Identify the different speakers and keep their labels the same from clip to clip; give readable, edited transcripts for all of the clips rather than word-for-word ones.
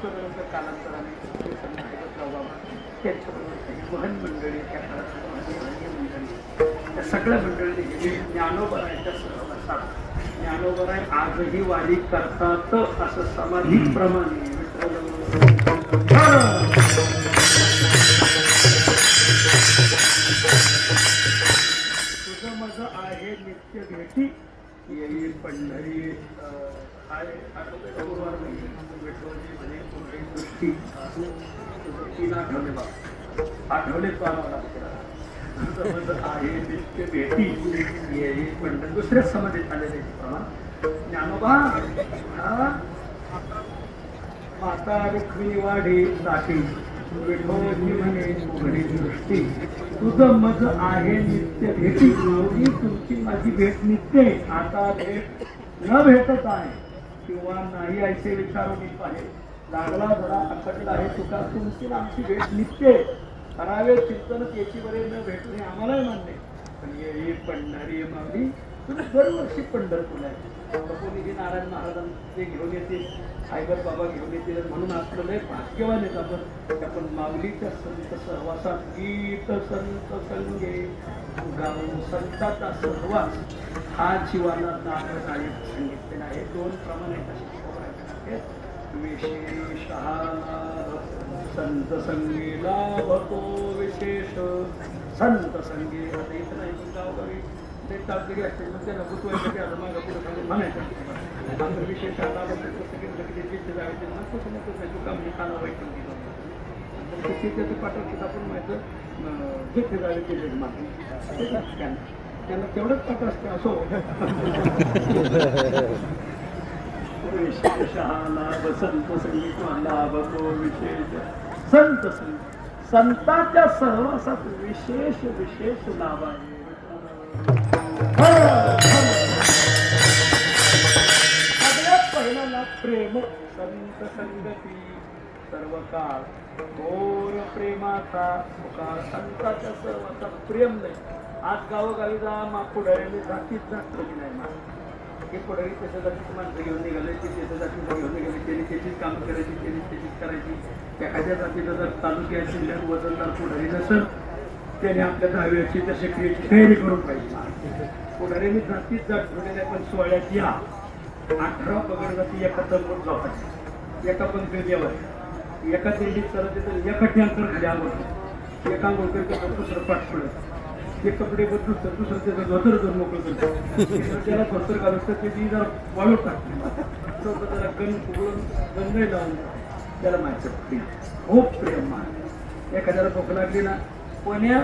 Speaker 1: त्यानंतर कालांतराने बाबा त्यांच्याबरोबर काही महन मंडळी त्या काळात मंडळी त्या सगळ्या मंडळीने गेली. ज्ञानोबरायच्या सहवासात ज्ञानोबराय आजही वारी करतात असं समाधीप्रमाणे तुझं माझं आहे नित्य भेटी येईल पंढरी दृष्टी तीन आठवले बा आठवले मला आहे नित्य भेटी येईल पंढरी दुसऱ्याच समाधीत आलेले प्रमाण ज्ञानोबा माता रुक्मिणी वाढी साठी विठोजी म्हणे उघडी दृष्टी तुझं मज आहे नित्य भेटी माऊली तुमची माझी भेट नित्य आता भेट न भेटत आहे किंवा नाही ऐसे विचारून पाहे लागला जरा अखटला आहे तुका तुमची आमची भेट नित्य करावे चिंतन त्याची बरे न भेटणे आम्हालाही मान्य पण ये पंढरी माऊली तुम्ही दरवर्षी पंढरपूर आहे कोणी नारायण महाराजांचे घेऊन येतील साईबाब बाबा घेऊन येतील म्हणून आपलं लय भाग्यवान येत आपण माऊलीच्या संत सहवासात गीत संत संगे गाऊन संताचा सहवास हा जीवाला दाखवणारे सांगितलेला आहे. दोन प्रमाणे असे विशेष संत संगी लाभतो विशेष संत संगी आता इथं नाही पण गावगावी ते ताकदी असते मग त्याला गुतवायसाठी आता मागं पुढे सांगून म्हणायचं मात्र विशेष लाभ काम खाना वाईट त्याचं पाठवतात आपण माहिती जिथे जावे केले मात्र त्यांना तेवढंच पाठ असते असो विशेष लाभ संत संगीत लाभ तो विशेष संत संगीत संतांच्या सहवासात विशेष विशेष लाभ आहे. सगळ्यात पहिला लाभ प्रेम संत संगती सर्व काळ घोर प्रेमाचा संतांच्या सहवासात प्रेम नाही. आज गावोगावी जा पुढाऱ्याने जातीत जात नाही हे पुढारी त्याच्या जातीची माणसं घेऊन निघाले ती त्याच्या जातीला घेऊन निघाले त्यांनी त्याचीच काम करायची त्यांनी त्याचीच करायची. एखाद्या जातीला जर तालुक्यात जिल्ह्यात वजनदार पुढारी नसेल त्याने आपल्या दहाव्याची त्या शेकडीची तयारी करून पाहिजे. पुढाऱ्यांनी जातीत जात ठेवलेल्या पण सोहळ्यात या 18 पगड जाती एका तंबूत जातात एका पंक्तीत यावं एका दिंडीत चालत येतं एका टँकर खाली आवडतं एका गोळकर दुसरं पाठ पडत ते कपडे बदलून तर दुसरं त्याचं धोतर दोन मोकळं करतो त्याला धोतर घालून तर त्याची जरा वाळू टाकते त्याला गण उघडून गंगाई लावून त्याला माहिती खूप प्रेम मान एखाद्याला भूक लागली ना कोण्या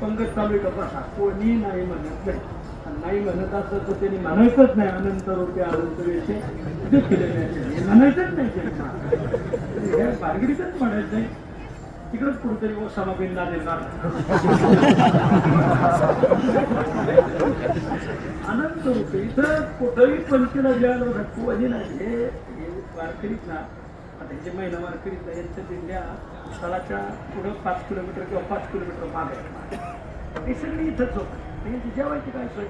Speaker 1: पंगत चालू आहे का बसा कोणी नाही म्हणत नाही म्हणत असं तर त्यांनी म्हणायचंच नाही अनंत रुपये अनंत वेळचे म्हणायचंच नाही ह्या बारगिरीतच म्हणायचं नाही तिकडच कुठेतरी ओसामा बिन लादेन अनंत रुपये इथं कुठंही पंचीला ज्याला कोणी नाही हे वारकरीत ना आता हे महिना वारकरीत यांच्या दिंड्या स्थळाच्या पुढं 5 किलोमीटर किंवा 5 किलोमीटर माग आहे. हे सगळी इथंच होतं त्यांची जेवायची काय सोय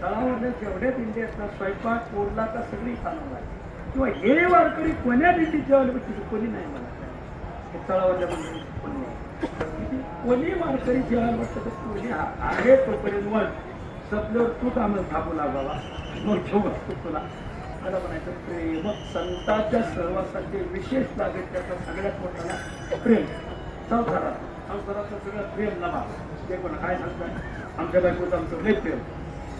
Speaker 1: तळावरल्या जेवढ्या दिंडी असतात स्वयंपाक ओढला का सगळी चालवणार आहे किंवा हे वारकरी कोण्या दिंडीत जेवायला तिथे कोणी नाही म्हणत हे तळावरल्या मंडळी कोणी नाही कोणी वारकरी जेवायला वाटतं तर कोणी आहे तोपर्यंत वर सपल्यावर तूच आम्हाला थांबू लागावा मग ठेवू तुला त्याला म्हणायचं प्रेम संतांच्या सहवासाचे विशेष लागेल त्याचा सगळ्यात मोठा प्रेम संसाराचं सगळं प्रेम लाभा ते पण काय सांगतात आमच्या बायकोचं आमचं लय प्रेम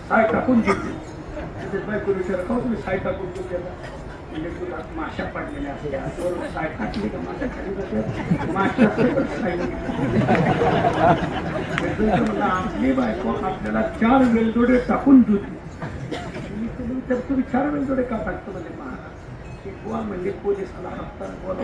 Speaker 1: साय टाकून घेतली त्याच्यात बायको विचार का तुम्ही साय टाकून घेतली म्हणजे तुला माशा पाडलेल्या असल्या साय टाकली का माशा खाली जाते माशा आपली बायको आपल्याला 4 वेलदोडे टाकून धुतली तर तुम्ही 4 वेलदोडे का टाकतो म्हणजे महाराज ते गोवा म्हणजे पोलिसाला हप्ता बोला